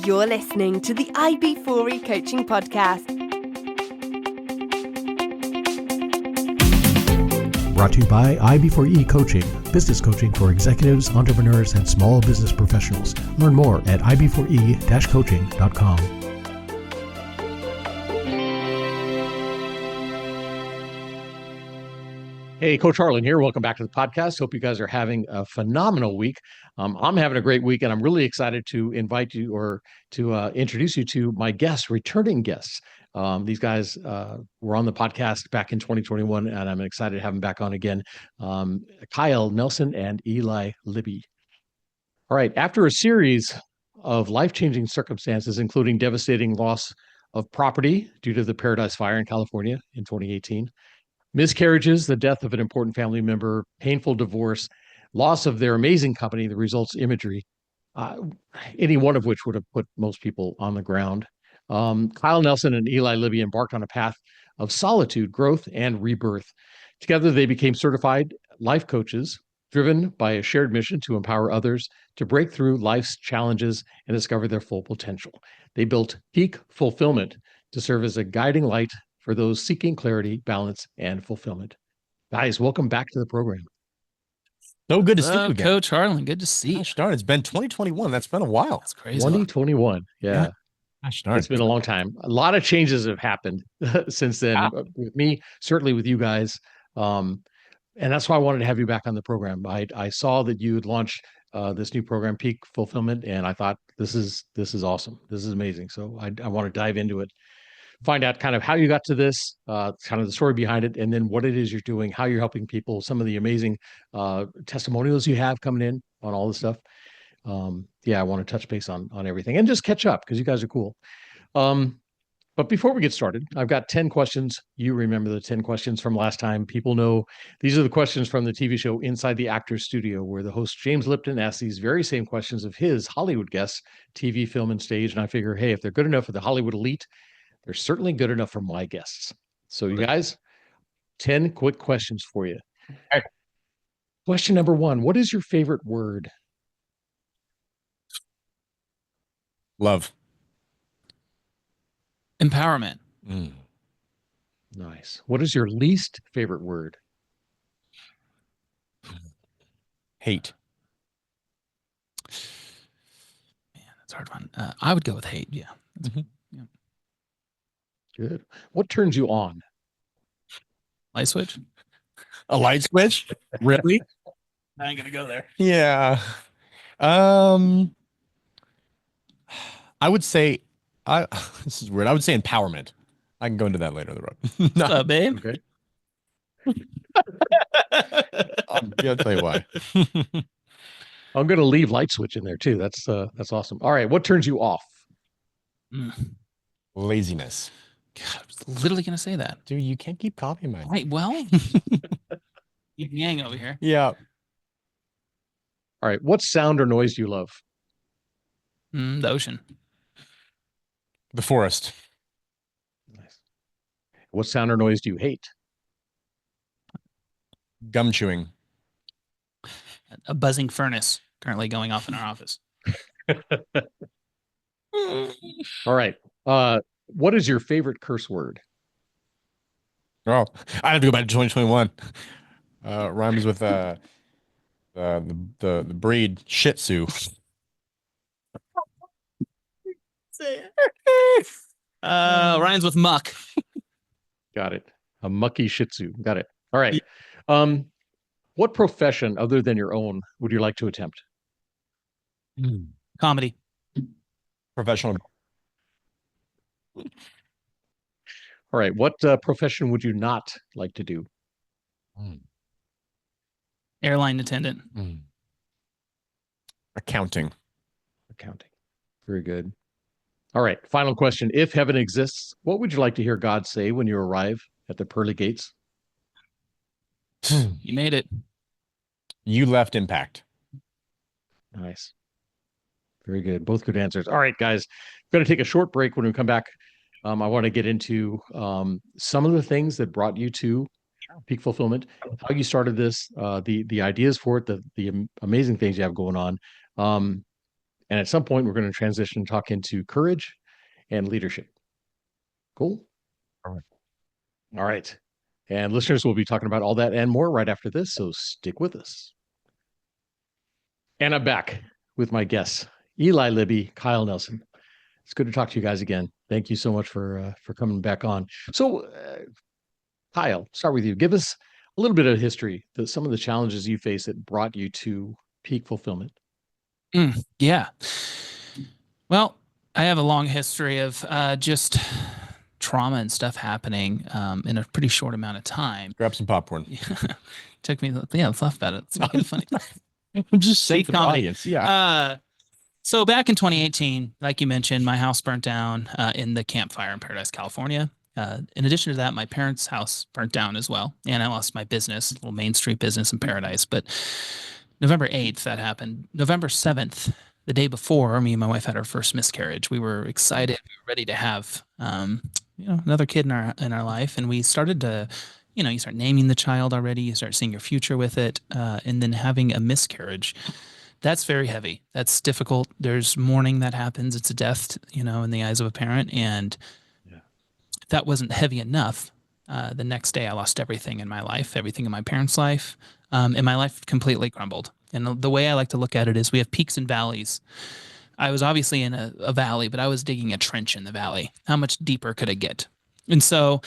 You're listening to the IB4E Coaching Podcast. Brought to you by IB4E Coaching, business coaching for executives, entrepreneurs, and small business professionals. Learn more at ib4e-coaching.com. Hey, Coach Harlan here. Welcome back to the podcast. Hope you guys are having a phenomenal week. I'm having a great week, and I'm really excited to invite you or to introduce you to my guests, returning guests. These guys were on the podcast back in 2021, and I'm excited to have them back on again. Kyle, Nelson, and Eli Libby. All right. After a series of life-changing circumstances, including devastating loss of property due to the Paradise Fire in California in 2018, miscarriages, the death of an important family member, painful divorce, loss of their amazing company, the results Imagery, any one of which would have put most people on the ground. Kyle, Nelson, and Eli Libby embarked on a path of solitude, growth, and rebirth. Together, they became certified life coaches, driven by a shared mission to empower others to break through life's challenges and discover their full potential. They built Peak Fulfillment to serve as a guiding light for those seeking clarity, balance, and fulfillment. Guys, welcome back to the program. So good to see you again. Coach Harlan, good to see you. Gosh darn, it's been 2021. That's been a while. That's crazy. 2021. Yeah. Gosh darn. It's been a long time. A lot of changes have happened since then with me, certainly with you guys. And that's why I wanted to have you back on the program. I saw that you had launched this new program, Peak Fulfillment, and I thought this is awesome. This is amazing. So I want to dive into it. Find out kind of how you got to this, kind of the story behind it, and then what it is you're doing, how you're helping people, some of the amazing testimonials you have coming in on all this stuff. I want to touch base on everything and just catch up because you guys are cool. But before we get started, I've got 10 questions. You remember the 10 questions from last time. People know these are the questions from the TV show Inside the Actors Studio, where the host James Lipton asks these very same questions of his Hollywood guests, TV, film, and stage. And I figure, hey, if they're good enough for the Hollywood elite, they're certainly good enough for my guests. So you guys, 10 quick questions for you. Right. Question number 1, what is your favorite word? Love. Empowerment. Nice. What is your least favorite word? Hate. Man, that's a hard one. I would go with hate. Yeah. Mm-hmm. Yeah. Good. What turns you on? Light switch? A light switch? Really? I ain't gonna go there. Yeah. I would say this is weird. I would say empowerment. I can go into that later on the road. What's up, babe? Okay. I'll tell you why. I'm going to leave light switch in there too. That's awesome. All right. What turns you off? Laziness. God, I was literally gonna say that. Dude, you can't keep copying mine. Right, well, yin yang over here. Yeah. All right. What sound or noise do you love? The ocean. The forest. Nice. What sound or noise do you hate? Gum chewing. A buzzing furnace currently going off in our office. All right. What is your favorite curse word? Oh, I have to go back to 2021. Rhymes with the breed Shih Tzu. Ryan's with muck. Got it. A mucky Shih Tzu. Got it. All right. What profession other than your own would you like to attempt? Comedy. Professional. All right. What profession would you not like to do? Airline attendant. Accounting. Accounting. Very good. All right. Final question. If heaven exists, what would you like to hear God say when you arrive at the pearly gates? You made it. You left impact. Nice. Very good. Both good answers. All right, guys. We're going to take a short break. When we come back, I want to get into some of the things that brought you to Peak Fulfillment, how you started this, the ideas for it, the amazing things you have going on, And at some point, we're going to transition and talk into courage and leadership. Cool. All right. All right. And listeners, we'll be talking about all that and more right after this. So stick with us. And I'm back with my guests, Eli Libby, Kyle Nelson. It's good to talk to you guys again. Thank you so much for coming back on. So, Kyle, start with you. Give us a little bit of history, some of the challenges you faced that brought you to peak fulfillment. Yeah. Well, I have a long history of just trauma and stuff happening in a pretty short amount of time. Grab some popcorn. Took me, let's laugh about it. Let's make it funny. I'm just saying for the comedy. audience. Yeah. So back in 2018, like you mentioned, my house burnt down in the campfire in Paradise, California. In addition to that, my parents' house burnt down as well. And I lost my business, little Main Street business in Paradise. But November 8th, that happened. November 7th, the day before, me and my wife had our first miscarriage. We were excited. We were ready to have, another kid in our life. And we started to, you start naming the child already. You start seeing your future with it. And then having a miscarriage. That's very heavy. That's difficult. There's mourning that happens. It's a death, in the eyes of a parent. And that wasn't heavy enough. The next day I lost everything in my life, everything in my parents' life. And my life completely crumbled. And the way I like to look at it is we have peaks and valleys. I was obviously in a valley, but I was digging a trench in the valley. How much deeper could it get? And so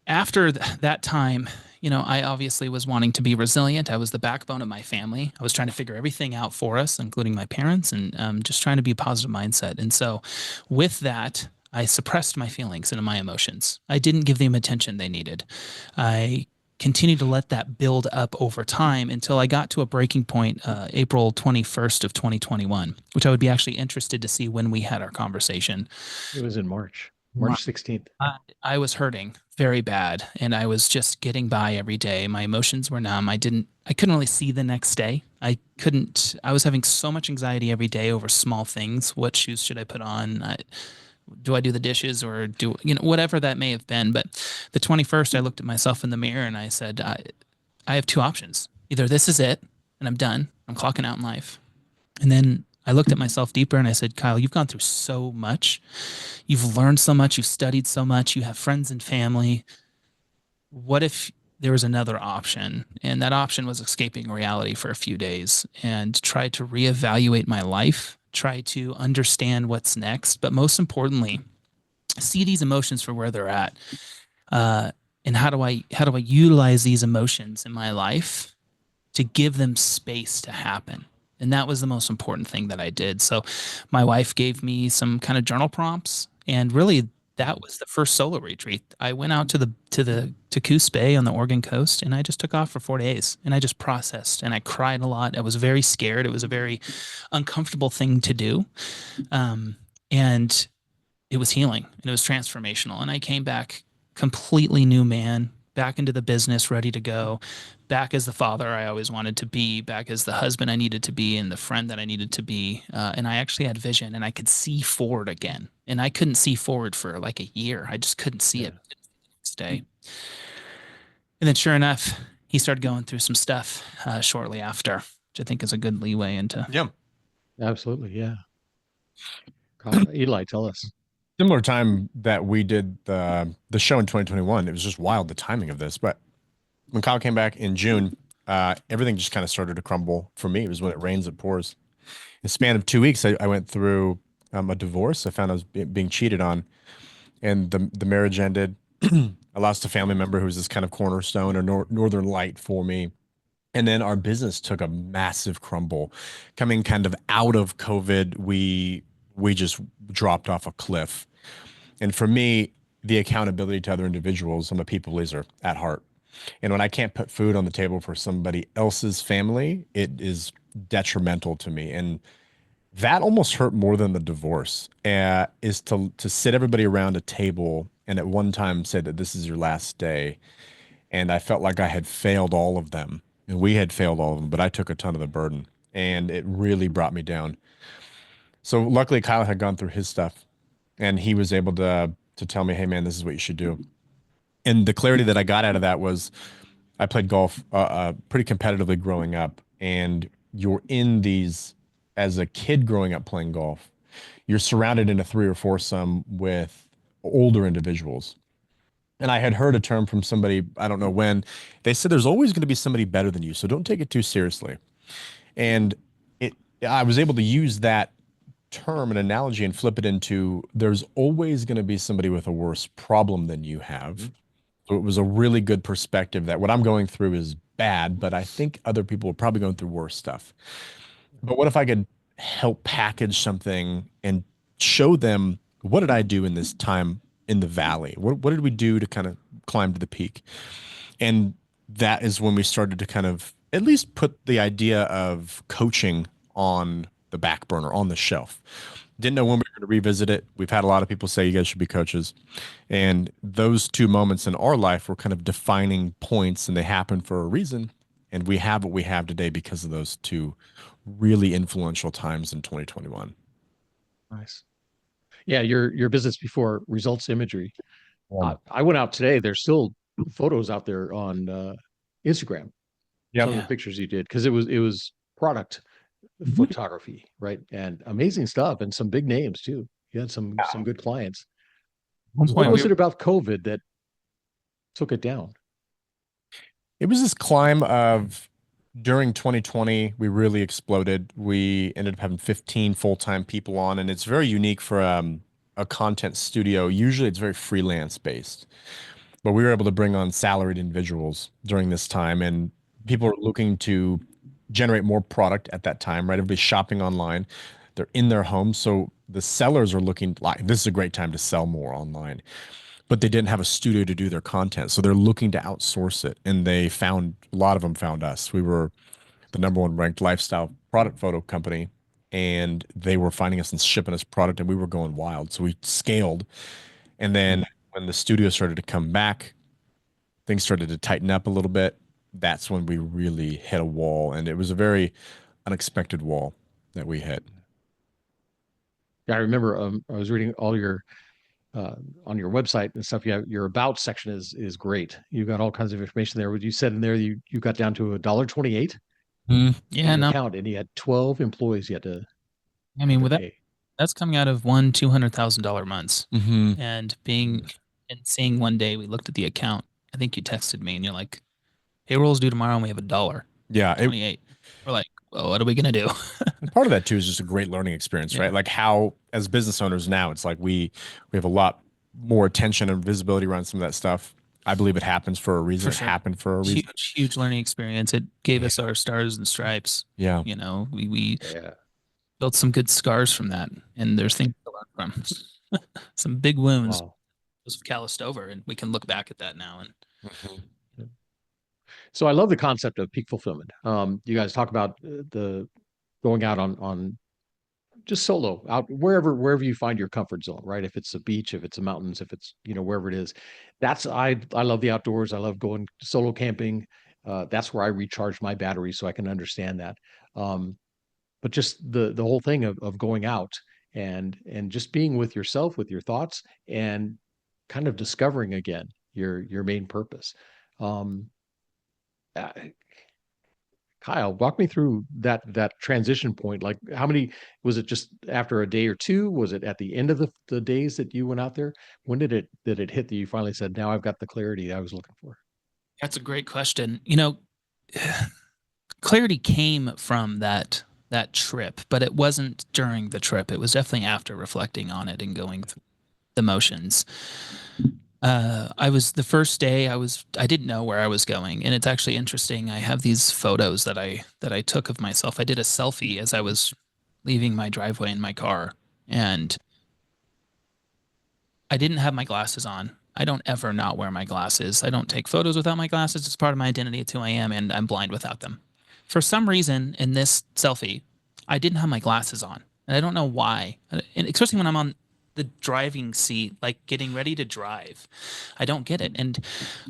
after that time, I obviously was wanting to be resilient. I was the backbone of my family. I was trying to figure everything out for us, including my parents, and just trying to be a positive mindset. And so with that, I suppressed my feelings and my emotions. I didn't give them attention they needed. I continued to let that build up over time until I got to a breaking point, April 21st of 2021, which I would be actually interested to see when we had our conversation. It was in March 16th. I was hurting very bad, and I was just getting by every day. My emotions were numb. I couldn't really see the next day. I was having so much anxiety every day over small things. What shoes should I put on? Do I do the dishes or whatever that may have been. But the 21st, I looked at myself in the mirror and I said, I have two options. Either this is it and I'm done. I'm clocking out in life. And then I looked at myself deeper and I said, Kyle, you've gone through so much. You've learned so much. You've studied so much. You have friends and family. What if there was another option? And that option was escaping reality for a few days and try to reevaluate my life, try to understand what's next, but most importantly, see these emotions for where they're at. And how do I utilize these emotions in my life to give them space to happen? And that was the most important thing that I did. So my wife gave me some kind of journal prompts, and really that was the first solo retreat. I went out to Coos Bay on the Oregon coast, and I just took off for 4 days, and I just processed, and I cried a lot. I was very scared. It was a very uncomfortable thing to do. And it was healing, and it was transformational. And I came back completely new man, back into the business, ready to go, back as the father I always wanted to be, back as the husband I needed to be, and the friend that I needed to be. And I actually had vision, and I could see forward again. And I couldn't see forward for like a year. I just couldn't see it next day. And then sure enough, he started going through some stuff shortly after, which I think is a good leeway into. Yeah. Absolutely. Yeah. Eli, tell us. Similar time that we did the show in 2021. It was just wild, the timing of this. But when Kyle came back in June, everything just kind of started to crumble for me. It was when it rains, it pours. In the span of 2 weeks, I went through a divorce. I found I was being cheated on, and the marriage ended. I lost a family member who was this kind of cornerstone or northern light for me. And then our business took a massive crumble. Coming kind of out of COVID, we just dropped off a cliff. And for me, the accountability to other individuals, I'm a people pleaser at heart. And when I can't put food on the table for somebody else's family, it is detrimental to me. And that almost hurt more than the divorce, is to sit everybody around a table and at one time say that this is your last day. And I felt like I had failed all of them. And we had failed all of them, but I took a ton of the burden, and it really brought me down. So luckily Kyle had gone through his stuff, and he was able to tell me, hey man, this is what you should do. And the clarity that I got out of that was I played golf pretty competitively growing up, and you're in these as a kid growing up playing golf, you're surrounded in a 3 or 4 some with older individuals. And I had heard a term from somebody, I don't know when, they said there's always going to be somebody better than you, so don't take it too seriously. And I was able to use that term and analogy and flip it into there's always going to be somebody with a worse problem than you have. So it was a really good perspective that what I'm going through is bad, but I think other people are probably going through worse stuff. But what if I could help package something and show them what did I do in this time in the valley? What did we do to kind of climb to the peak? And that is when we started to kind of at least put the idea of coaching on the back burner, on the shelf. Didn't know when we were going to revisit it. We've had a lot of people say you guys should be coaches. And those 2 moments in our life were kind of defining points, and they happen for a reason. And we have what we have today because of those 2 really influential times in 2021. Nice. Yeah, your business before Results Imagery. I went out today. There's still photos out there on Instagram. Some of the pictures you did, because it was product photography, right? And amazing stuff, and some big names too. You had some good clients. What was it about COVID that took it down? It was this climb of during 2020, we really exploded. We ended up having 15 full-time people on, and it's very unique for a content studio. Usually it's very freelance based, but we were able to bring on salaried individuals during this time, and people are looking to generate more product at that time, right? Everybody's shopping online. They're in their homes. So the sellers are looking like this is a great time to sell more online, but they didn't have a studio to do their content. So they're looking to outsource it. And they found, a lot of them found us. We were the #1 ranked lifestyle product photo company, and they were finding us and shipping us product, and we were going wild. So we scaled. And then when the studio started to come back, things started to tighten up a little bit. That's when we really hit a wall, and it was a very unexpected wall that we hit. Yeah, I remember I was reading all your on your website and stuff. Yeah, your about section is great. You got all kinds of information there. What you said in there, you got down to $1.28 Yeah, no, account, and you had 12 employees you had to. I mean, with that, pay. that's coming out of $200,000 months, Mm-hmm. and seeing one day we looked at the account. I think you texted me and you're like, payroll's due tomorrow and we have $1. Yeah. 28. We're like, well, what are we gonna do? Part of that too is just a great learning experience, right? Like how, as business owners now, it's like we have a lot more attention and visibility around some of that stuff. I believe it happens for a reason. For sure. It happened for a reason. Huge learning experience. It gave us our stars and stripes. Yeah. You know, we built some good scars from that, and there's things to learn from. Some big wounds was calloused over, and we can look back at that now. And So I love the concept of peak fulfillment. You guys talk about the going out on just solo, out wherever you find your comfort zone, right? If it's a beach, if it's a mountains, if it's wherever it is. That's I love the outdoors. I love going solo camping. That's where I recharge my battery, so I can understand that. But just the whole thing of going out and just being with yourself, with your thoughts, and kind of discovering again your main purpose. Uh, Kyle, walk me through that transition point. Like, how many was it? Just after a day or two? Was it at the end of the days that you went out there? When did it hit that you finally said, "Now I've got the clarity I was looking for"? that's a great question. Clarity came from that trip, but it wasn't during the trip. It was definitely after reflecting on it and going through the motions. I was the first day I didn't know where I was going, and it's actually interesting. I have these photos that I took of myself. I did a selfie as I was leaving my driveway in my car, and I didn't have my glasses on. I don't ever not wear my glasses. I don't take photos without my glasses. It's part of my identity. It's who I am, and I'm blind without them. For some reason, in this selfie, I didn't have my glasses on, and I don't know why. And especially when I'm on the driving seat, like getting ready to drive, I don't get it. And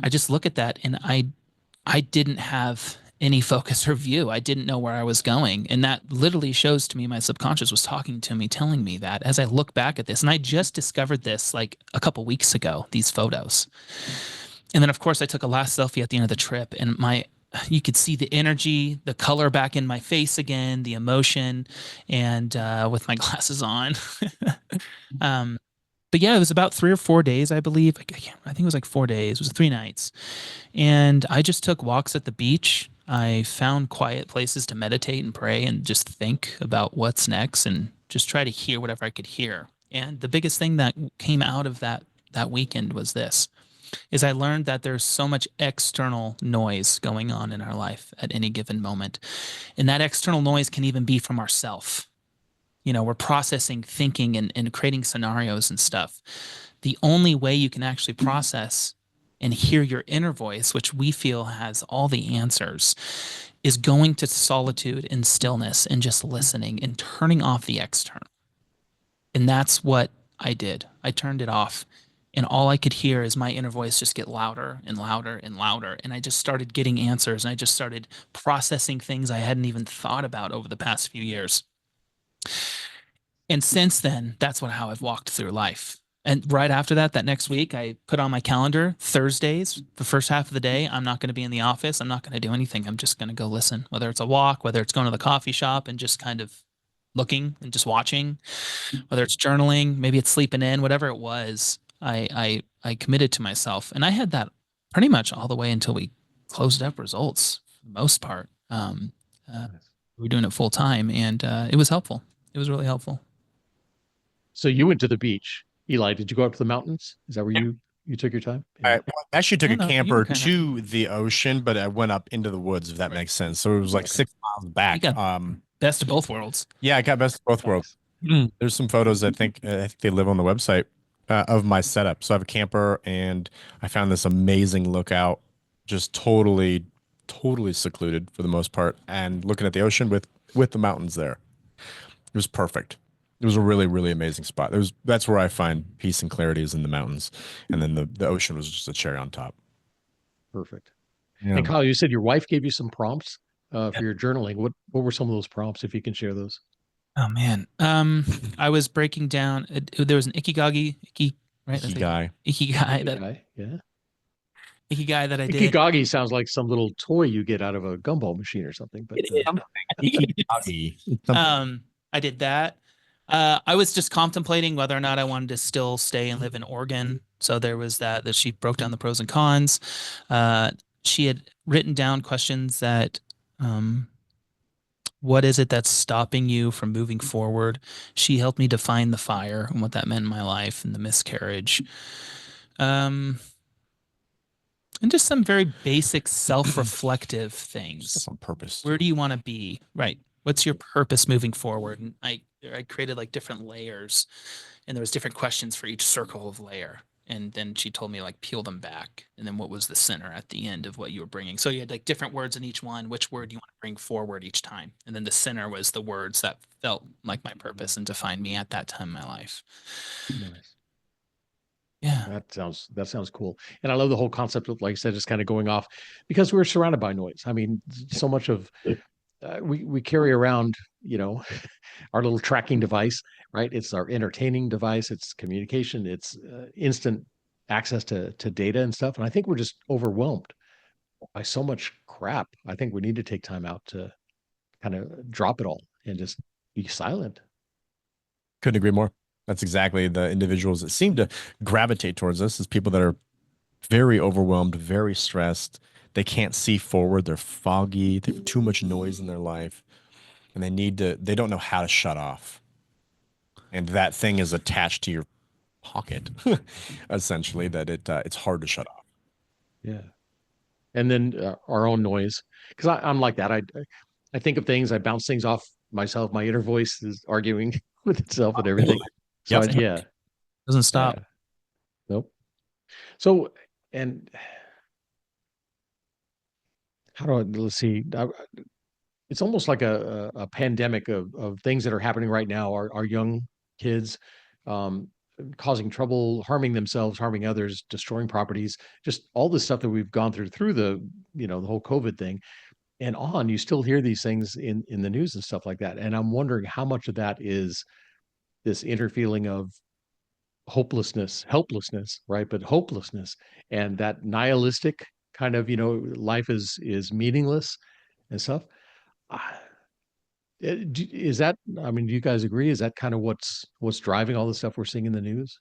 I just look at that, and I didn't have any focus or view. I didn't know where I was going, and that literally shows to me my subconscious was talking to me, telling me that as I look back at this. And I just discovered this like a couple weeks ago, these photos. And then of course I took a last selfie at the end of the trip, and you could see the energy, the color back in my face again, the emotion, and with my glasses on. um, but yeah, it was about 3 or 4 days, I believe. I think it was like 4 days. It was 3 nights, and I just took walks at the beach. I found quiet places to meditate and pray and just think about what's next and just try to hear whatever I could hear. And the biggest thing that came out of that weekend was this is I learned that there's so much external noise going on in our life at any given moment. And that external noise can even be from ourself. We're processing, thinking, and creating scenarios and stuff. The only way you can actually process and hear your inner voice, which we feel has all the answers, is going to solitude and stillness and just listening and turning off the external. And that's what I did. I turned it off. And all I could hear is my inner voice just get louder and louder and louder. And I just started getting answers and I just started processing things I hadn't even thought about over the past few years. And since then, that's how I've walked through life. And right after that next week, I put on my calendar Thursdays, the first half of the day, I'm not going to be in the office. I'm not going to do anything. I'm just going to go listen, whether it's a walk, whether it's going to the coffee shop and just kind of looking and just watching, whether it's journaling, maybe it's sleeping in, whatever it was. I committed to myself, and I had that pretty much all the way until we closed up results for the most part. We were doing it full time, and it was helpful. It was really helpful. So you went to the beach. Eli, did you go up to the mountains? Is that where you took your time? I actually took a camper kinda- to the ocean, but I went up into the woods, if that makes sense. So it was like 6 miles back. Best of both worlds. Yeah, I got best of both worlds. There's some photos I think they live on the website of my setup. So I have a camper, and I found this amazing lookout, just totally secluded for the most part, and looking at the ocean with the mountains there. It was perfect. It was a really, really amazing spot. That's where I find peace and clarity, is in the mountains, and then the ocean was just a cherry on top. Perfect. Yeah. And Kyle, you said your wife gave you some prompts for your journaling. What were some of those prompts, if you can share those? Oh man, I was breaking down. There was an ikigai, right? Ikigai. Ikigai. Yeah. Ikigai that I did. Ikigai sounds like some little toy you get out of a gumball machine or something. But I did that. I was just contemplating whether or not I wanted to still stay and live in Oregon. So there was that she broke down the pros and cons. She had written down questions that, what is it that's stopping you from moving forward? She helped me define the fire and what that meant in my life and the miscarriage. And just some very basic self-reflective things. That's on purpose. Where do you want to be? Right. What's your purpose moving forward? And I created like different layers, and there was different questions for each circle of layer. And then she told me like peel them back, and then what was the center at the end of what you were bringing. So you had like different words in each one. Which word do you want to bring forward each time? And then the center was the words that felt like my purpose and defined me at that time in my life. Nice. Yeah. That sounds cool. And I love the whole concept of, like I said, just kind of going off, because we're surrounded by noise. I mean, so much of we carry around, our little tracking device, right? It's our entertaining device. It's communication. It's instant access to data and stuff. And I think we're just overwhelmed by so much crap. I think we need to take time out to kind of drop it all and just be silent. Couldn't agree more. That's exactly the individuals that seem to gravitate towards us, is people that are very overwhelmed, very stressed. They can't see forward. They're foggy. They have too much noise in their life, and they don't know how to shut off. And that thing is attached to your pocket, essentially, that it's hard to shut off. Yeah. And then our own noise, because I'm like that. I think of things, I bounce things off myself. My inner voice is arguing with itself and everything. So yeah. Doesn't stop. Nope. So, and let's see. It's almost like a pandemic of things that are happening right now. Our young kids causing trouble, harming themselves, harming others, destroying properties, just all the stuff that we've gone through the whole COVID thing and on. You still hear these things in the news and stuff like that. And I'm wondering how much of that is this inner feeling of hopelessness, helplessness, right? But hopelessness and that nihilistic kind of, life is meaningless and stuff. Is that, I mean, do you guys agree? Is that kind of what's driving all the stuff we're seeing in the news?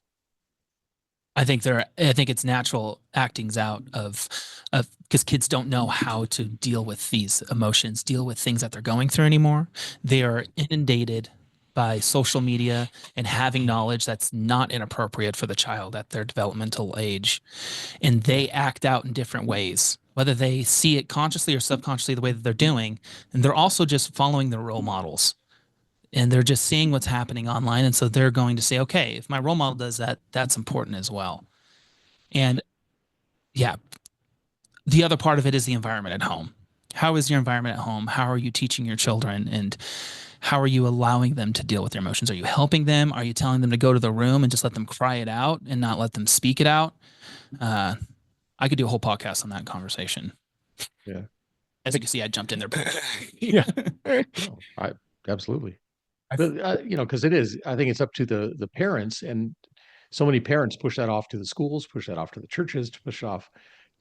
I think it's natural actings out of because kids don't know how to deal with these emotions, deal with things that they're going through anymore. They are inundated by social media and having knowledge that's not inappropriate for the child at their developmental age. And they act out in different ways, whether they see it consciously or subconsciously the way that they're doing. And they're also just following their role models, and they're just seeing what's happening online. And so they're going to say, okay, if my role model does that, that's important as well. And yeah, the other part of it is the environment at home. How is your environment at home? How are you teaching your children? And how are you allowing them to deal with their emotions? Are you helping them? Are you telling them to go to the room and just let them cry it out and not let them speak it out? I could do a whole podcast on that conversation. Yeah. As you can see, I jumped in there. Yeah. No, absolutely. But, because it is, I think it's up to the parents, and so many parents push that off to the schools, push that off to the churches, to push off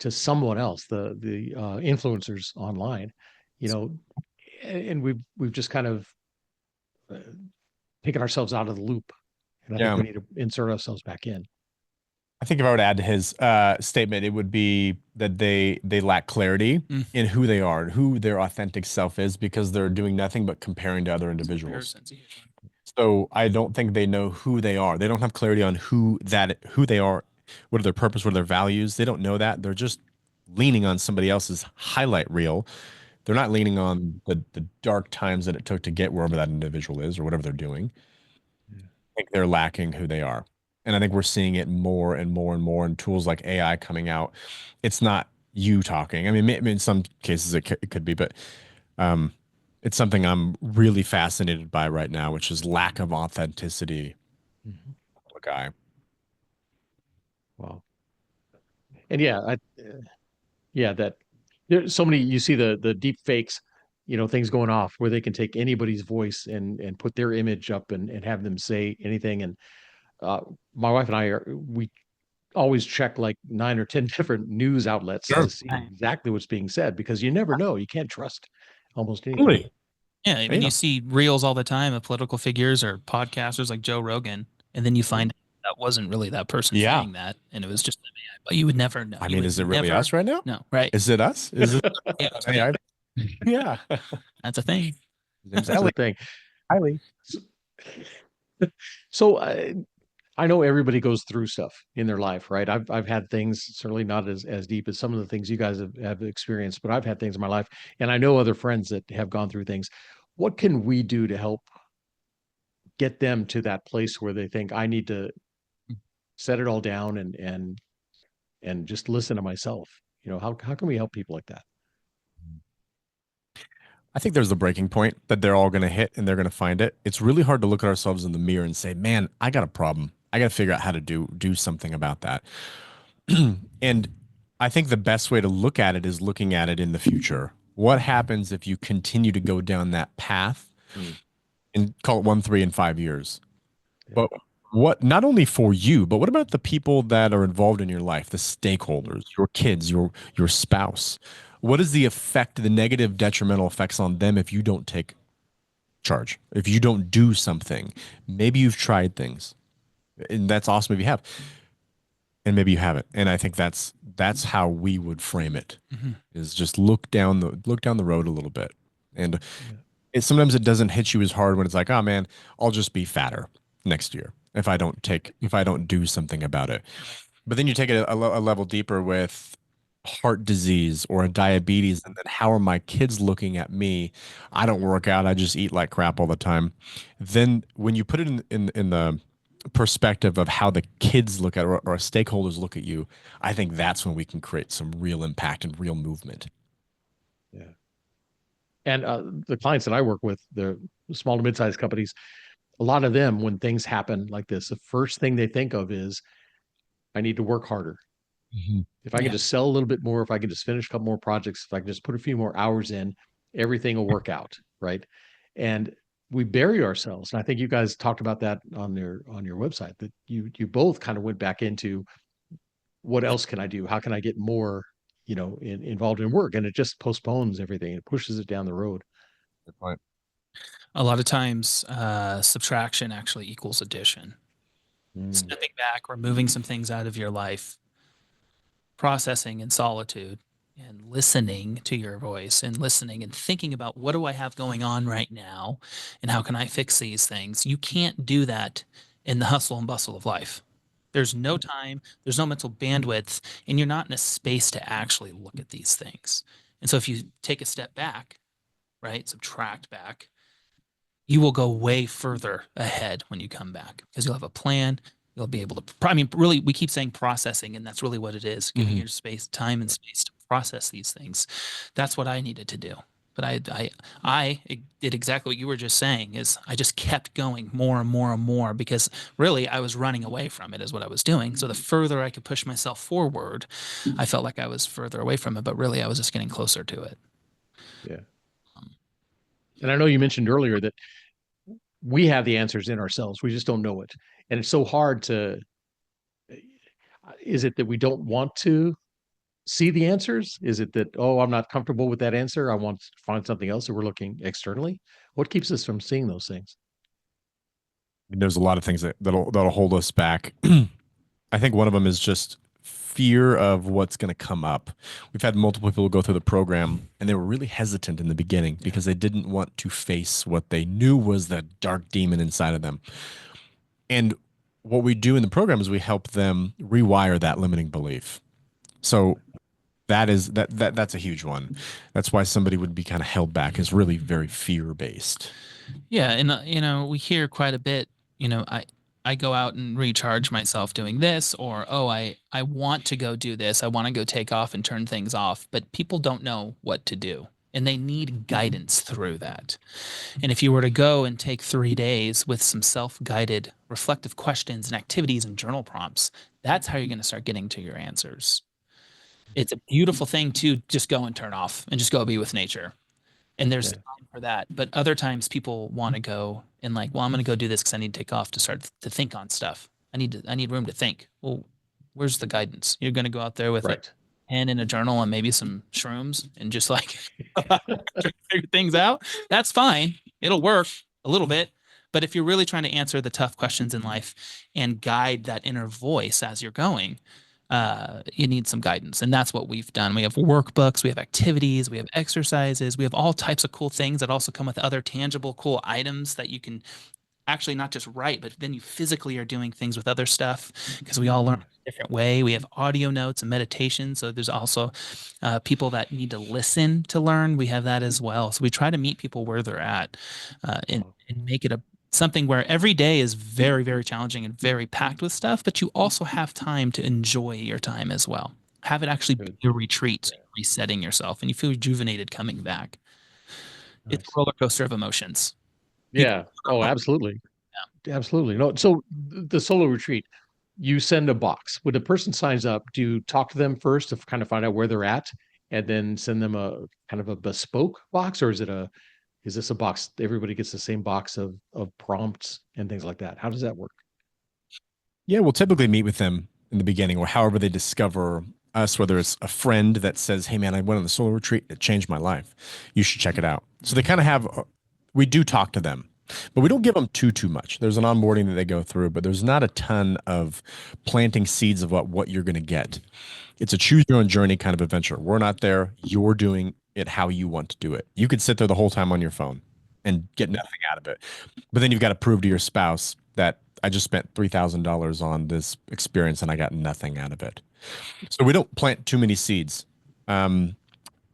to someone else, the influencers online, and we've just kind of uh, taken ourselves out of the loop, and I think Yeah. we need to insert ourselves back in. I think if I were to add to his statement, it would be that they lack clarity in who they are, who their authentic self is, because they're doing nothing but comparing to other individuals. So I don't think they know who they are. They don't have clarity on who they are, what are their purpose, what are their values. They don't know that. They're just leaning on somebody else's highlight reel. They're not leaning on the dark times that it took to get wherever that individual is or whatever they're doing. I think they're lacking who they are. And I think we're seeing it more and more and more in tools like AI coming out. It's not you talking. I mean, in some cases it could be, but it's something I'm really fascinated by right now, which is lack of authenticity. A guy. Wow. And that there's so many, you see the deep fakes, things going off where they can take anybody's voice and put their image up and have them say anything. And my wife and we always check like 9 or 10 different news outlets to see exactly what's being said, because you never know. You can't trust almost anything. Really? Yeah, I mean, you see reels all the time of political figures or podcasters like Joe Rogan, and then you find that wasn't really that person saying that, and it was just an AI. But you would never know. I mean, is it really us right now? No, right? Is it us? Is it? Yeah, Yeah, that's a thing. That's the thing. Highly. So I know everybody goes through stuff in their life, right? I've had things certainly not as deep as some of the things you guys have experienced, but I've had things in my life, and I know other friends that have gone through things. What can we do to help get them to that place where they think I need to set it all down and just listen to myself? How can we help people like that? I think there's the breaking point that they're all going to hit and they're going to find it. It's really hard to look at ourselves in the mirror and say, man, I got a problem. I got to figure out how to do something about that. And I think the best way to look at it is looking at it in the future. What happens if you continue to go down that path and call it 1, 3, and 5 years? But what, not only for you, but what about the people that are involved in your life, the stakeholders, your kids, your spouse? What is the effect, the negative detrimental effects on them if you don't take charge, if you don't do something? Maybe you've tried things, and that's awesome if you have, and maybe you haven't. And I think that's how we would frame it, is just look down the road a little bit. And sometimes it doesn't hit you as hard when it's like, oh man, I'll just be fatter next year if I don't do something about it. But then you take it a level deeper with heart disease or a diabetes, and then how are my kids looking at me? I don't work out, I just eat like crap all the time. Then when you put it in the perspective of how the kids look at or stakeholders look at you, I think that's when we can create some real impact and real movement. Yeah. And the clients that I work with, the small to mid-sized companies, a lot of them, when things happen like this, the first thing they think of is, I need to work harder. If I can just sell a little bit more, if I can just finish a couple more projects, if I can just put a few more hours in, everything will work out, right? And we bury ourselves. And I think you guys talked about that on your website, that you both kind of went back into, what else can I do? How can I get more involved in work, and it just postpones everything. It pushes it down the road. Good point. A lot of times, subtraction actually equals addition. Stepping back, removing some things out of your life, processing in solitude, and listening to your voice and listening and thinking about what do I have going on right now and how can I fix these things. You can't do that in the hustle and bustle of life. There's no time, there's no mental bandwidth, and you're not in a space to actually look at these things. And so if you take a step back, right, subtract back, you will go way further ahead when you come back because you'll have a plan. You'll be able to, I mean, really, we keep saying processing, and that's really what it is, giving your space, time and space to process these things. That's what I needed to do. But I did exactly what you were just saying, is I just kept going more and more and more because really I was running away from it is what I was doing. So the further I could push myself forward, I felt like I was further away from it, but really I was just getting closer to it. Yeah. And I know you mentioned earlier that we have the answers in ourselves. We just don't know it. And it's so hard to, is it that we don't want to see the answers? Is it that, oh, I'm not comfortable with that answer, I want to find something else, that we're looking externally? What keeps us from seeing those things? There's a lot of things that'll hold us back. I think one of them is just fear of what's going to come up. We've had multiple people go through the program and they were really hesitant in the beginning because they didn't want to face what they knew was the dark demon inside of them. And what we do in the program is we help them rewire that limiting belief. So that's a huge one. That's why somebody would be kind of held back, is really very fear-based. Yeah, and we hear quite a bit, I go out and recharge myself doing this, or, oh, I want to go do this. I want to go take off and turn things off, but people don't know what to do and they need guidance through that. And if you were to go and take 3 days with some self-guided reflective questions and activities and journal prompts, that's how you're going to start getting to your answers. It's a beautiful thing to just go and turn off and just go be with nature. And there's time for that. But other times people want to go and like, well, I'm going to go do this because I need to take off to start to think on stuff. I need room to think. Well, where's the guidance? You're going to go out there with a pen and a journal and maybe some shrooms and just like figure things out. That's fine. It'll work a little bit. But if you're really trying to answer the tough questions in life and guide that inner voice as you're going, you need some guidance. And that's what we've done. We have workbooks, we have activities, we have exercises, we have all types of cool things that also come with other tangible, cool items that you can actually not just write, but then you physically are doing things with other stuff because we all learn a different way. We have audio notes and meditation. So there's also people that need to listen to learn. We have that as well. So we try to meet people where they're at and make it something where every day is very, very challenging and very packed with stuff, but you also have time to enjoy your time as well. Have it actually be a retreat, resetting yourself, and you feel rejuvenated coming back. Nice. It's a roller coaster of emotions. Yeah. Oh, absolutely. Yeah. Absolutely. No. So the solo retreat, you send a box. When a person signs up, do you talk to them first to kind of find out where they're at and then send them a kind of a bespoke box, or is this a box, everybody gets the same box of prompts and things like that? How does that work? Yeah, we'll typically meet with them in the beginning, or however they discover us, whether it's a friend that says, hey man, I went on the solo retreat, it changed my life, you should check it out. So they kind of have, we do talk to them, but we don't give them too much. There's an onboarding that they go through, but there's not a ton of planting seeds of what you're going to get. It's a choose your own journey kind of adventure. We're not there. You're doing it how you want to do it. You could sit there the whole time on your phone and get nothing out of it. But then you've got to prove to your spouse that I just spent $3,000 on this experience and I got nothing out of it. So we don't plant too many seeds. And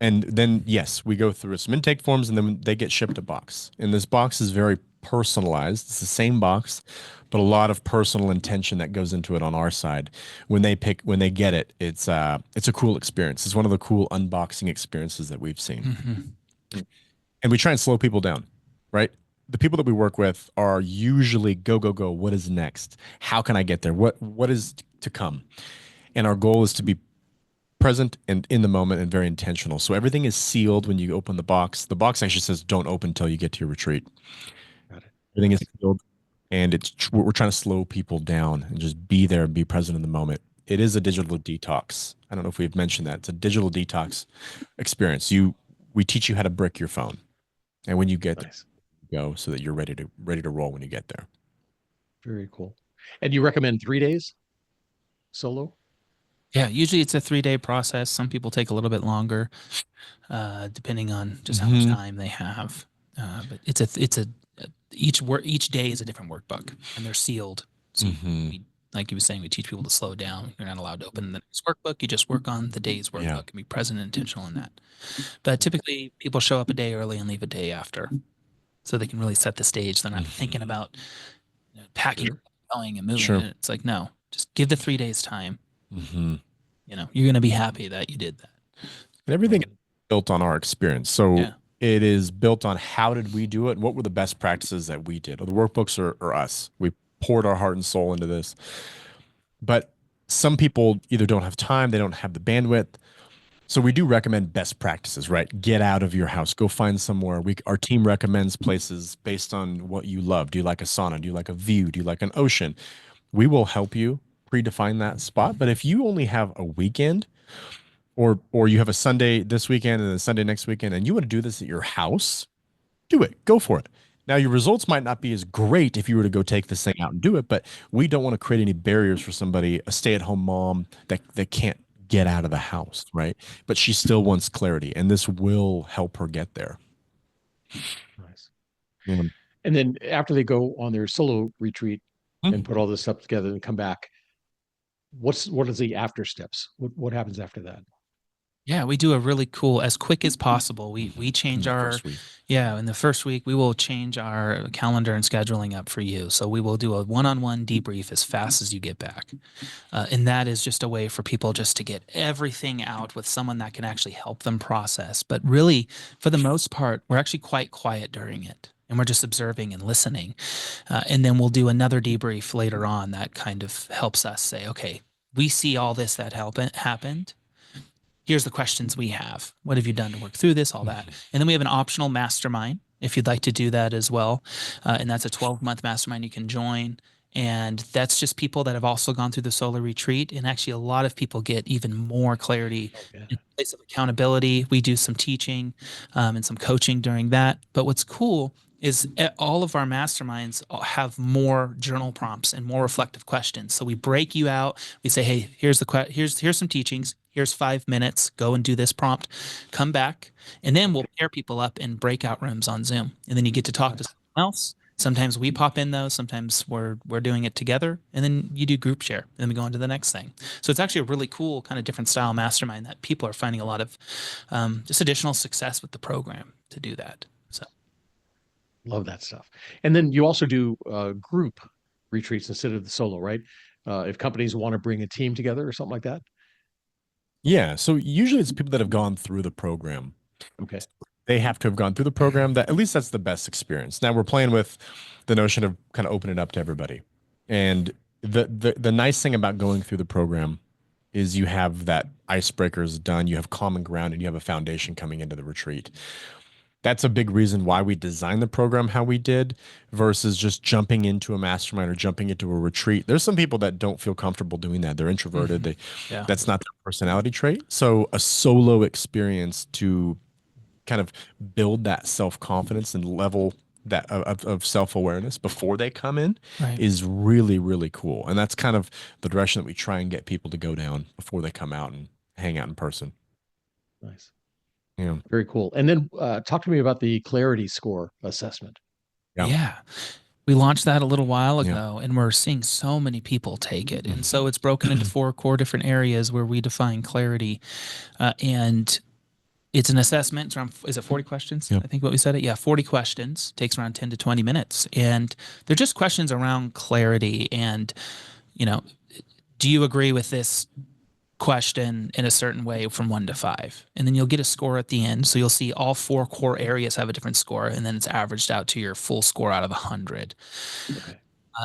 then, yes, we go through some intake forms and then they get shipped a box. And this box is very personalized. It's the same box, but a lot of personal intention that goes into it on our side. When they get it, it's a cool experience. It's one of the cool unboxing experiences that we've seen. Mm-hmm. And we try and slow people down, right? The people that we work with are usually go. What is next? How can I get there? What is to come? And our goal is to be present and in the moment and very intentional. So everything is sealed when you open the box. The box actually says don't open until you get to your retreat. Got it. Everything is sealed, and we're trying to slow people down and just be there and be present in the moment. it is a digital detox. I don't know if we've mentioned that. It's a digital detox experience. We teach you how to brick your phone, and when you get there, Nice. go so that you're ready to roll when you get there. Very cool. And you recommend 3 days solo? Yeah, usually it's a 3-day process. Some people take a little bit longer, depending on just how much time they have. But each day is a different workbook, and they're sealed. So like you were saying, we teach people to slow down. You're not allowed to open the next workbook. You just work on the day's workbook and be present and intentional in that. But typically, people show up a day early and leave a day after, so they can really set the stage. They're not thinking about packing, going, and moving. And it's like, no, just give the 3 days time. You're going to be happy that you did that. And everything is built on our experience. So it is built on how did we do it? What were the best practices that we did? Or the workbooks are us. We poured our heart and soul into this. But some people either don't have time, they don't have the bandwidth. So we do recommend best practices, right? Get out of your house, go find somewhere. Our team recommends places based on what you love. Do you like a sauna? Do you like a view? Do you like an ocean? We will help you predefine that spot. But if you only have a weekend, or you have a Sunday this weekend and a Sunday next weekend, and you want to do this at your house, do it. Go for it. Now, your results might not be as great if you were to go take this thing out and do it, but we don't want to create any barriers for somebody, a stay-at-home mom that can't get out of the house, right? But she still wants clarity, and this will help her get there. Nice. And then after they go on their solo retreat and put all this stuff together and come back, what is the after steps? What happens after that? Yeah, we do a really cool, as quick as possible. We change in the first week, we will change our calendar and scheduling up for you. So we will do a one-on-one debrief as fast as you get back. And that is just a way for people just to get everything out with someone that can actually help them process. But really, for the most part, we're actually quite quiet during it. And we're just observing and listening. And then we'll do another debrief later on that kind of helps us say, okay, we see all this that happened. Here's the questions we have. What have you done to work through this? All that. And then we have an optional mastermind if you'd like to do that as well. And that's a 12-month mastermind you can join. And that's just people that have also gone through the solo retreat. And actually, a lot of people get even more clarity in place of accountability. We do some teaching and some coaching during that. But what's cool is all of our masterminds have more journal prompts and more reflective questions. So we break you out. We say, hey, here's some teachings. Here's 5 minutes. Go and do this prompt. Come back. And then we'll pair people up in breakout rooms on Zoom. And then you get to talk to someone else. Sometimes we pop in those. Sometimes we're doing it together. And then you do group share. And then we go on to the next thing. So it's actually a really cool kind of different style mastermind that people are finding a lot of just additional success with the program to do that. So love that stuff. And then you also do group retreats instead of the solo, right? If companies want to bring a team together or something like that. Yeah. So usually it's people that have gone through the program. Okay. They have to have gone through the program. That at least that's the best experience. Now we're playing with the notion of kind of opening it up to everybody. And the nice thing about going through the program is you have that icebreakers done, you have common ground, and you have a foundation coming into the retreat. That's a big reason why we designed the program how we did versus just jumping into a mastermind or jumping into a retreat. There's some people that don't feel comfortable doing that. They're introverted. That's not their personality trait. So a solo experience to kind of build that self-confidence and level that of self-awareness before they come in is really, really cool. And that's kind of the direction that we try and get people to go down before they come out and hang out in person. Nice. Yeah. Very cool. And then talk to me about the Clarity Score assessment. Yeah. We launched that a little while ago, and we're seeing so many people take it. And so it's broken into 4 core different areas where we define clarity. And it's an assessment. It's around, is it 40 questions? I think what we said it. Yeah, 40 questions. Takes around 10 to 20 minutes. And they're just questions around clarity. And, do you agree with this question in a certain way from 1 to 5? And then you'll get a score at the end. So you'll see all 4 core areas have a different score, and then it's averaged out to your full score out of 100. Okay.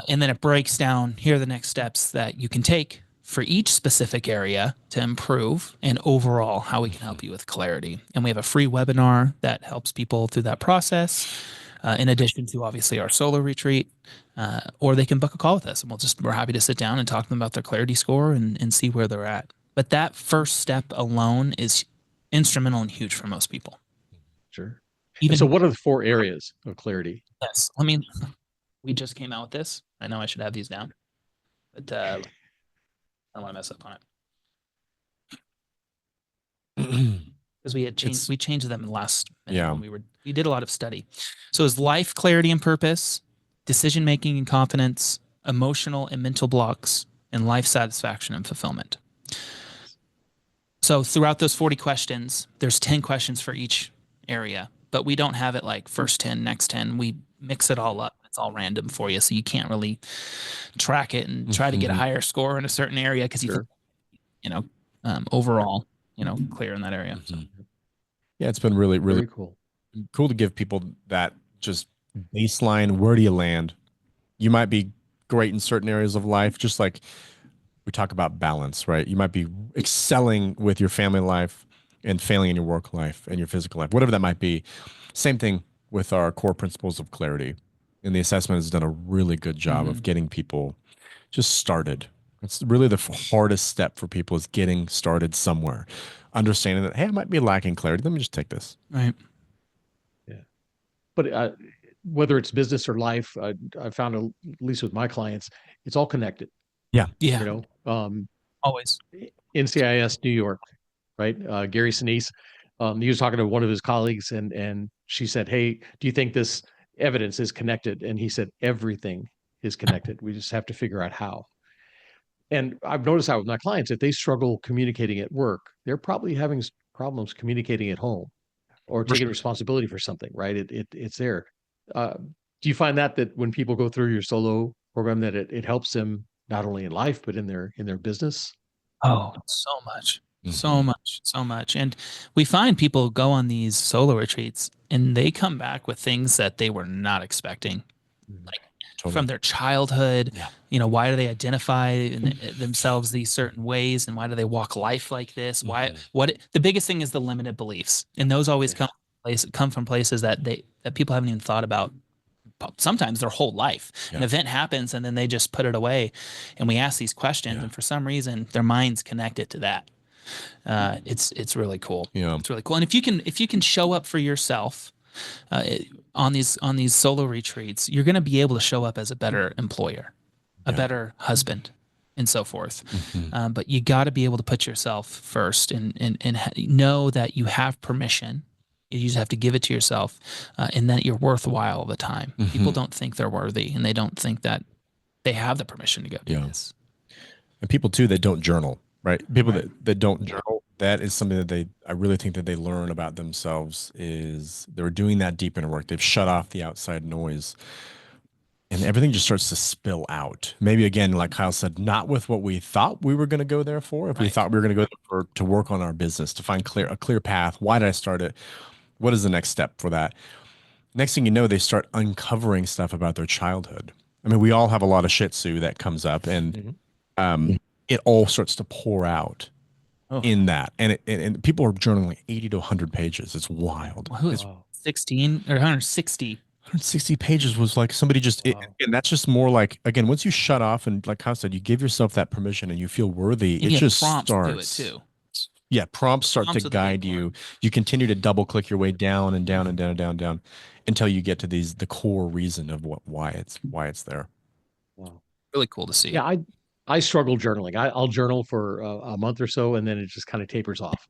And then it breaks down, here are the next steps that you can take for each specific area to improve, and overall how we can help you with clarity. And we have a free webinar that helps people through that process. in addition to obviously our solo retreat, or they can book a call with us, and we're happy to sit down and talk to them about their clarity score and see where they're at. But that first step alone is instrumental and huge for most people. Sure. Even And so what are the 4 areas of clarity? yes, we just came out with this. I know I should have these down, but I don't want to mess up on it because we changed them in the last minute. Yeah. When we did a lot of study. So it's life clarity and purpose, decision making and confidence, emotional and mental blocks, and life satisfaction and fulfillment. So throughout those 40 questions, there's 10 questions for each area, but we don't have it like first 10, next 10. We mix it all up. It's all random for you, so you can't really track it and try to get a higher score in a certain area because overall, clear in that area. So. Yeah, it's been really, really cool to give people that just baseline. Where do you land? You might be great in certain areas of life, just like we talk about balance, right? You might be excelling with your family life and failing in your work life and your physical life, whatever that might be. Same thing with our core principles of clarity. And the assessment has done a really good job of getting people just started. It's really the hardest step for people is getting started somewhere. Understanding that, hey, I might be lacking clarity. Let me just take this. Right. Yeah. But whether it's business or life, I found, at least with my clients, it's all connected. Yeah. Yeah. Always. NCIS New York, right? Gary Sinise, he was talking to one of his colleagues and she said, hey, do you think this evidence is connected? And he said, everything is connected. We just have to figure out how. And I've noticed that with my clients, if they struggle communicating at work, they're probably having problems communicating at home or taking responsibility for something, right? It's there. Do you find that when people go through your solo program, that it helps them not only in life, but in their business? Oh, so much. So much. And we find people go on these solo retreats and they come back with things that they were not expecting. Like from their childhood, why do they identify themselves these certain ways, and why do they walk life like this? The biggest thing is the limited beliefs, and those always come from places that people haven't even thought about. Sometimes their whole life. An event happens and then they just put it away, and we ask these questions, and for some reason their mind's connected to that. It's really cool. It's really cool. And if you can show up for yourself on these solo retreats, you're going to be able to show up as a better employer, a better husband, and so forth. But you got to be able to put yourself first and know that you have permission. You just have to give it to yourself, and that you're worthwhile all the time. People don't think they're worthy, and they don't think that they have the permission to go do this. And people too that don't journal, right? People that don't journal, that is something that I really think that they learn about themselves is they're doing that deep inner work. They've shut off the outside noise, and everything just starts to spill out. Maybe again, like Kyle said, not with what we thought we were going to go there for. If we thought we were going to go there to work on our business, to find a clear path. Why did I start it? What is the next step for that? Next thing you know, they start uncovering stuff about their childhood. I mean, we all have a lot of shih tzu that comes up, and it all starts to pour out in that. And people are journaling like 80 to 100 pages. It's wild. Well, it's 16 or 160. 160 pages was like somebody just, and that's just more like, again, once you shut off and like Kyle said, you give yourself that permission and you feel worthy, it just starts. To do it too. Yeah, prompts start to guide you. You continue to double click your way down and down and down and down and down until you get to the core reason of why it's there. Wow, really cool to see. Yeah, I struggle journaling. I'll journal for a month or so, and then it just kind of tapers off.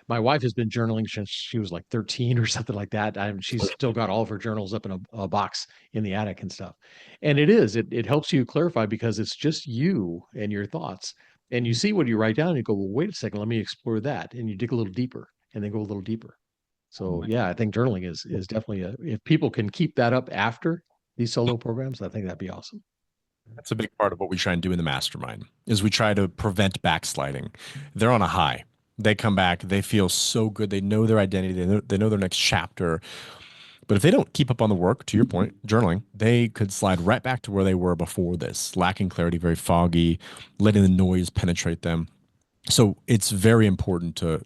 My wife has been journaling since she was like 13 or something like that. She's still got all of her journals up in a box in the attic and stuff. And it helps you clarify because it's just you and your thoughts. And you see what you write down and you go, well, wait a second, let me explore that. And you dig a little deeper and then go a little deeper. So yeah, I think journaling is definitely if people can keep that up after these solo programs, I think that'd be awesome. That's a big part of what we try and do in the mastermind is we try to prevent backsliding. They're on a high. They come back, they feel so good. They know their identity. They know their next chapter. But if they don't keep up on the work, to your point, journaling, they could slide right back to where they were before this, lacking clarity, very foggy, letting the noise penetrate them. So it's very important to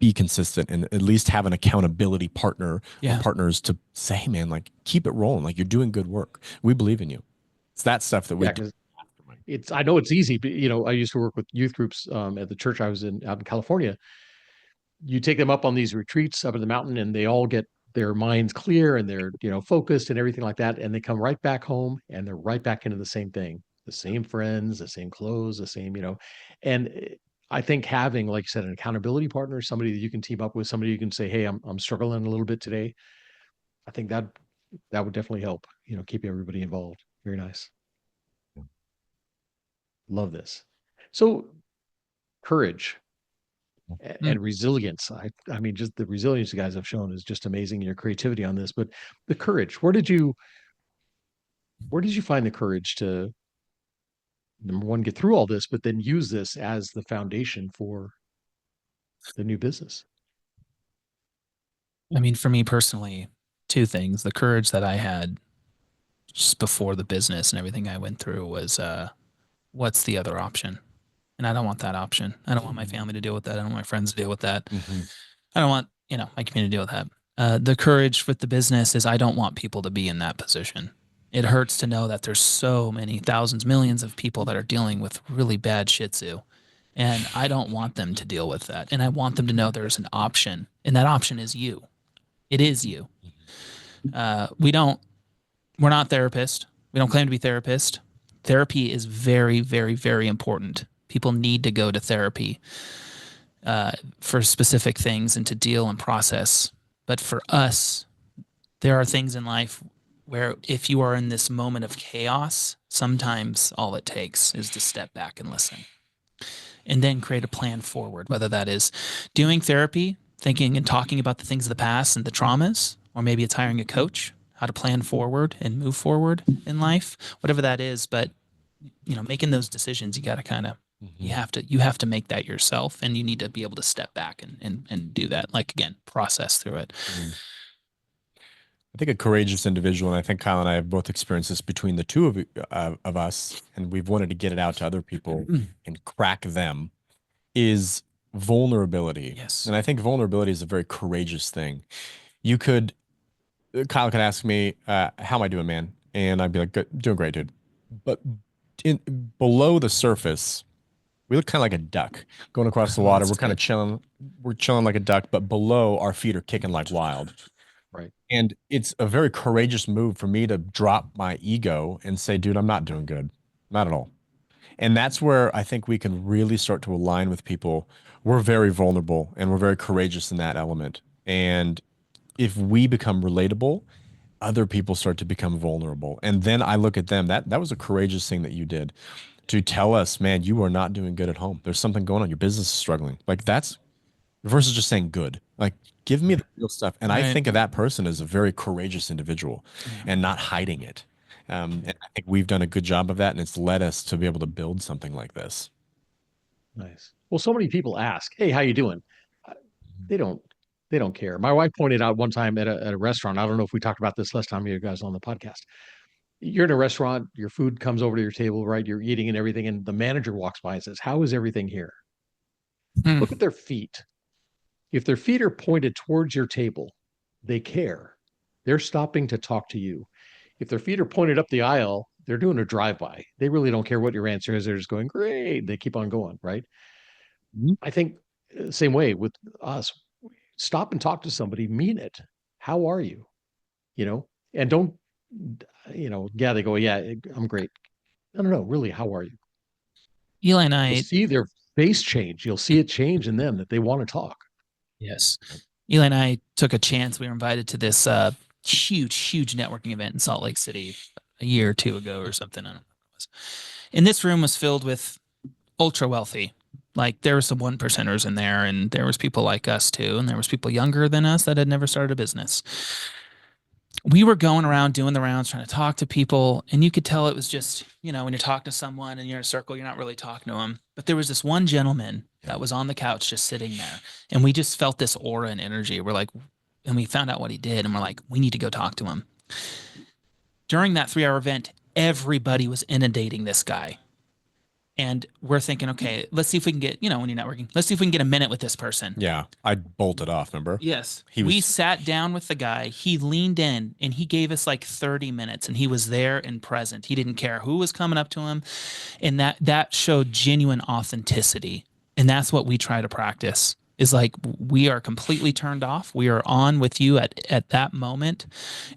be consistent and at least have an accountability partner Yeah. or partners to say, hey, man, like keep it rolling. Like you're doing good work. We believe in you. It's that stuff that we Yeah, do. because I know it's easy, but I used to work with youth groups at the church I was in out in California. You take them up on these retreats up in the mountain, and they all get their minds clear and they're focused and everything like that, and they come right back home and they're right back into the same thing, the same friends, the same clothes, the same and I think having, like you said, an accountability partner, somebody that you can team up with, somebody you can say, hey, I'm struggling a little bit today. I think that would definitely help, keep everybody involved. Very nice. Love this. So courage and resilience. I mean, just the resilience you guys have shown is just amazing. Your creativity on this, but the courage. Where did you find the courage to, number one, get through all this, but then use this as the foundation for the new business? I mean, for me personally, two things. The courage that I had just before the business and everything I went through was, what's the other option? And I don't want that option. I don't want my family to deal with that. I don't want my friends to deal with that. I don't want, my community to deal with that. The courage with the business is I don't want people to be in that position. It hurts to know that there's so many thousands, millions of people that are dealing with really bad Shih Tzu. And I don't want them to deal with that. And I want them to know there's an option. And that option is you. It is you. We're not therapists. We don't claim to be therapists. Therapy is very, very, very important. People need to go to therapy for specific things and to deal and process. But for us, there are things in life where if you are in this moment of chaos, sometimes all it takes is to step back and listen and then create a plan forward, whether that is doing therapy, thinking and talking about the things of the past and the traumas, or maybe it's hiring a coach, how to plan forward and move forward in life, whatever that is. But, making those decisions, you got to kind of, you have to make that yourself, and you need to be able to step back and do that. Like, again, process through it. I think a courageous individual, and I think Kyle and I have both experienced this between the two of us, and we've wanted to get it out to other people and crack them, is vulnerability. Yes. And I think vulnerability is a very courageous thing. Kyle could ask me, how am I doing, man? And I'd be like, good, doing great, dude. But below the surface, we look kind of like a duck going across the water. We're kind of chilling. We're chilling like a duck, but below our feet are kicking like wild. Right. And it's a very courageous move for me to drop my ego and say, dude, I'm not doing good. Not at all. And that's where I think we can really start to align with people. We're very vulnerable and we're very courageous in that element. And if we become relatable, other people start to become vulnerable. And then I look at them. That was a courageous thing that you did, to tell us, man, you are not doing good at home. There's something going on. Your business is struggling. Like, that's versus just saying good. Like, give me the real stuff. And I think of that person as a very courageous individual and not hiding it. And I think we've done a good job of that, and it's led us to be able to build something like this. Nice. Well, so many people ask, hey, how you doing? They don't care. My wife pointed out one time at a restaurant. I don't know if we talked about this last time you guys on the podcast. You're in a restaurant, your food comes over to your table, right? You're eating and everything. And the manager walks by and says, how is everything here? Look at their feet. If their feet are pointed towards your table, they care. They're stopping to talk to you. If their feet are pointed up the aisle, they're doing a drive-by. They really don't care what your answer is. They're just going, great. They keep on going, right? I think same way with us. Stop and talk to somebody, mean it. How are you? And don't, yeah, they go, yeah, I'm great. I don't know, really, how are you? Eli and I You'll see their face change. You'll see it change in them that they want to talk. Yes. Eli and I took a chance. We were invited to this huge networking event in Salt Lake City a year or two ago or something. I don't know what it was. And this room was filled with ultra wealthy. Like, there were some 1%ers in there, and there was people like us too, and there was people younger than us that had never started a business. We were going around doing the rounds, trying to talk to people, and you could tell it was just, when you're talking to someone and you're in a circle, you're not really talking to them. But there was this one gentleman that was on the couch just sitting there, and we just felt this aura and energy. We're like, and we found out what he did, and we're like, we need to go talk to him. During that 3-hour event, everybody was inundating this guy. And we're thinking, okay, let's see if we can get, when you're networking, let's see if we can get a minute with this person. Yeah. I bolted off, remember? Yes. He We was sat down with the guy. He leaned in and he gave us like 30 minutes and he was there and present. He didn't care who was coming up to him. And that showed genuine authenticity. And that's what we try to practice is like we are completely turned off. We are on with you at that moment,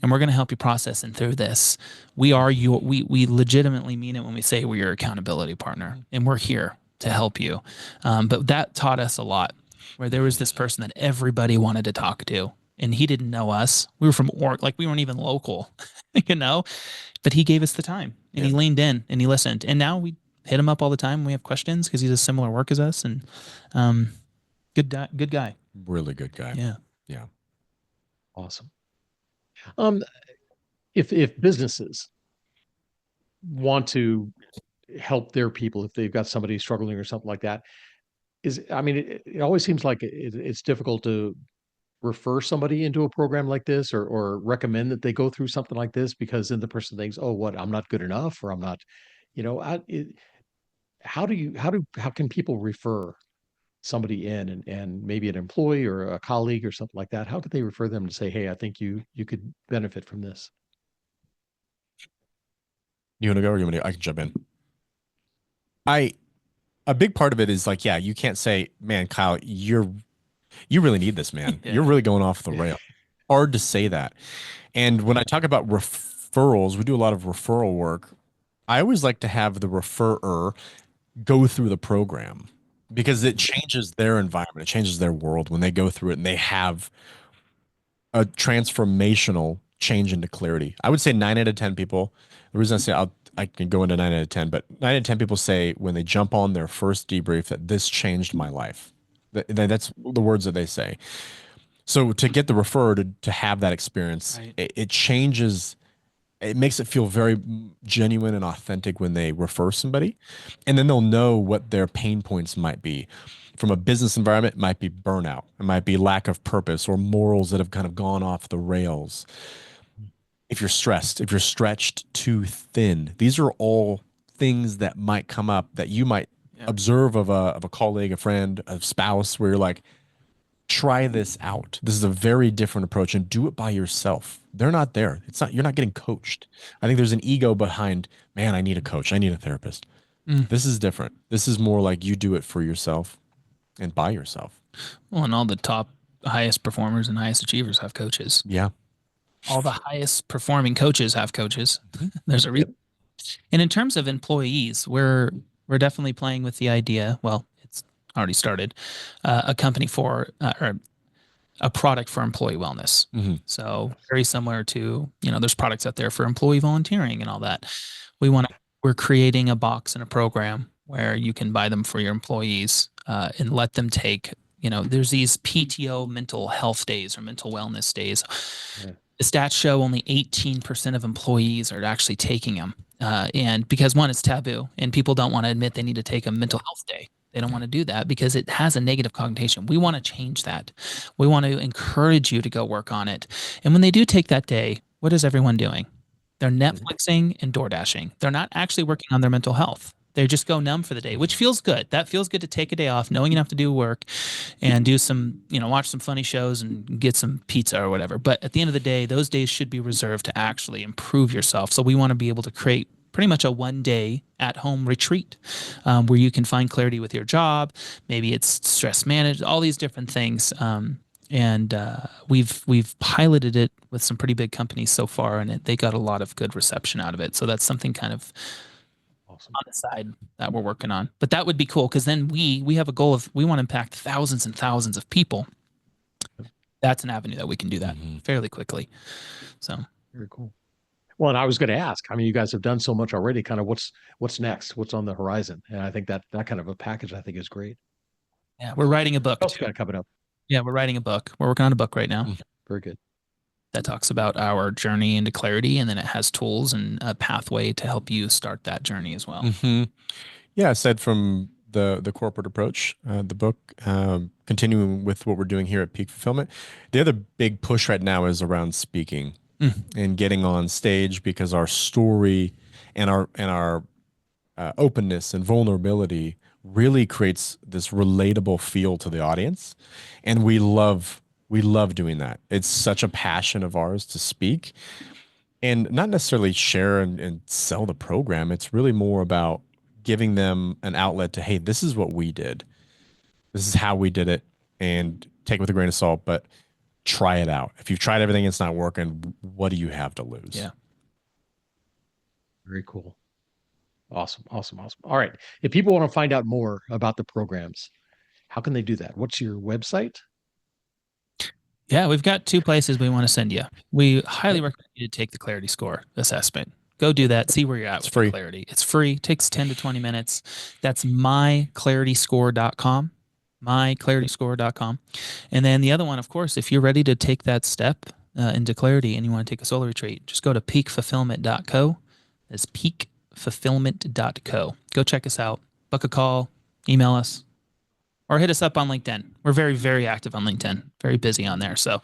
and we're going to help you process and through this. We legitimately mean it when we say we're your accountability partner, and we're here to help you. But that taught us a lot, where there was this person that everybody wanted to talk to, and he didn't know us. We were from like we weren't even local, but he gave us the time, and he leaned in and he listened. And now we hit him up all the time when we have questions because he does similar work as us, and good guy. really good guy. Yeah. Yeah. Awesome. If businesses want to help their people, if they've got somebody struggling or something like that, it always seems like it's difficult to refer somebody into a program like this or recommend that they go through something like this, because then the person thinks, oh, what, I'm not good enough, or I'm not, how can people refer somebody in, and maybe an employee or a colleague or something like that? How could they refer them to say, hey, I think you could benefit from this? You want to go or you want me to? I can jump in. A big part of it is like, yeah, you can't say, man, Kyle, you really need this, man. Yeah. You're really going off the rail. Hard to say that. And when I talk about referrals, we do a lot of referral work. I always like to have the referrer go through the program because it changes their environment. It changes their world when they go through it and they have a transformational change into clarity. I would say 9 out of 10 people, the reason I say I can go into 9 out of 10, but 9 out of 10 people say when they jump on their first debrief that this changed my life. That's the words that they say. So to get the referrer to have that experience, Right. it changes, it makes it feel very genuine and authentic when they refer somebody. And then they'll know what their pain points might be. From a business environment, it might be burnout. It might be lack of purpose or morals that have kind of gone off the rails. If you're stressed, if you're stretched too thin, these are all things that might come up that you might observe of a colleague, a friend, a spouse, where you're like, try this out. This is a very different approach, and do it by yourself. They're not there. You're not getting coached. I think there's an ego behind, man, I need a coach. I need a therapist. This is different. This is more like you do it for yourself and by yourself. Well, and all the top highest performers and highest achievers have coaches. Yeah. All the highest performing coaches have coaches. There's a reason. And in terms of employees, we're definitely playing with the idea. Well, it's already started. A company for or a product for employee wellness. So very similar to there's products out there for employee volunteering and all that. We're creating a box and a program where you can buy them for your employees and let them take. There's these PTO mental health days or mental wellness days. Yeah. The stats show only 18% of employees are actually taking them. And because one, it's taboo and people don't want to admit they need to take a mental health day. They don't want to do that because it has a negative connotation. We want to change that. We want to encourage you to go work on it. And when they do take that day, what is everyone doing? They're Netflixing and DoorDashing. They're not actually working on their mental health. They just go numb for the day, which feels good. That feels good to take a day off, knowing you don't have to do work and do some, watch some funny shows and get some pizza or whatever. But at the end of the day, those days should be reserved to actually improve yourself. So we want to be able to create pretty much a one-day at-home retreat where you can find clarity with your job. Maybe it's stress managed, all these different things. And we've piloted it with some pretty big companies so far, and they got a lot of good reception out of it. So that's something kind of awesome on the side that we're working on. But that would be cool because then we have a goal of we want to impact thousands and thousands of people. That's an avenue that we can do that fairly quickly. So very cool. Well, and I was going to ask, you guys have done so much already. Kind of what's next? What's on the horizon? And I think that kind of a package I think is great. Yeah, we're writing a book. What's got coming up? Yeah, we're writing a book. We're working on a book right now. Very good. That talks about our journey into clarity, and then it has tools and a pathway to help you start that journey as well. Yeah, aside from the corporate approach, the book, continuing with what we're doing here at Peak Fulfillment, the other big push right now is around speaking and getting on stage, because our story and our openness and vulnerability really creates this relatable feel to the audience. And we love doing that. It's such a passion of ours to speak and not necessarily share and sell the program. It's really more about giving them an outlet to, hey, this is what we did. This is how we did it, and take it with a grain of salt, but try it out. If you've tried everything, it's not working, what do you have to lose? Yeah. Very cool. Awesome. All right. If people want to find out more about the programs, how can they do that? What's your website? Yeah, we've got 2 places we want to send you. We highly recommend you to take the Clarity Score assessment. Go do that. See where you're at with free. the clarity. It's free. Takes 10 to 20 minutes. That's myclarityscore.com. myclarityscore.com. And then the other one, of course, if you're ready to take that step into clarity and you want to take a soul retreat, just go to peakfulfillment.co. That's peakfulfillment.co. Go check us out. Book a call. Email us. Or hit us up on LinkedIn. We're very, very active on LinkedIn. Very busy on there. So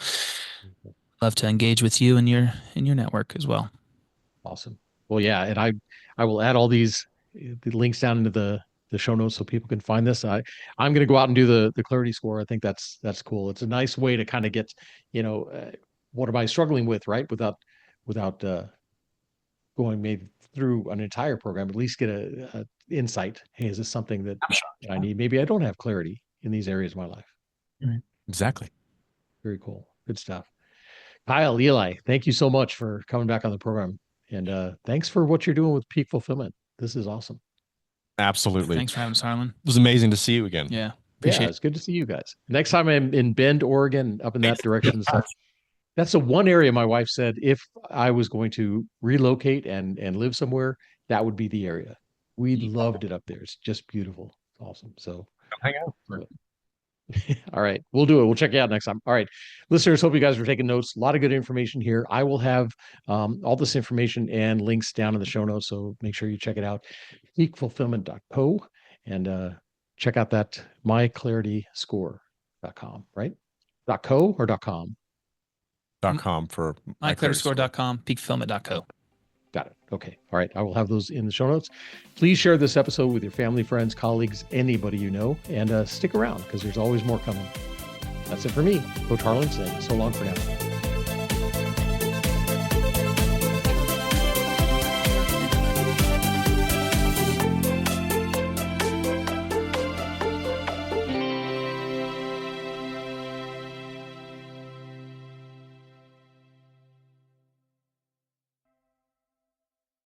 love to engage with you and your network as well. Awesome. Well, yeah, and I will add all the links down into the show notes so people can find this. I'm going to go out and do the clarity score. I think that's cool. It's a nice way to kind of get, what am I struggling with, right? Without going maybe through an entire program, at least get a insight. Hey, is this something that I need? Maybe I don't have clarity in these areas of my life. Exactly. Very cool. Good stuff. Kyle, Eli, thank you so much for coming back on the program. And thanks for what you're doing with Peak Fulfillment. This is awesome. Absolutely. Thanks for having us, Harlan. It was amazing to see you again. Yeah. Appreciate It's good to see you guys. Next time I'm in Bend, Oregon, up in that direction. So that's the one area my wife said if I was going to relocate and live somewhere, that would be the area. We loved it up there. It's just beautiful. It's awesome. So hang out. All right, we'll do it. We'll check you out next time. All right, listeners, hope you guys are taking notes. A lot of good information here. I will have all this information and links down in the show notes, so make sure you check it out. peakfulfillment.co and check out that myclarityscore.com, right? .co or .com? .com for myclarityscore.com, peakfulfillment.co. Got it. Okay. All right. I will have those in the show notes. Please share this episode with your family, friends, colleagues, anybody you know, and stick around because there's always more coming. That's it for me, Coach Harlan saying so long for now.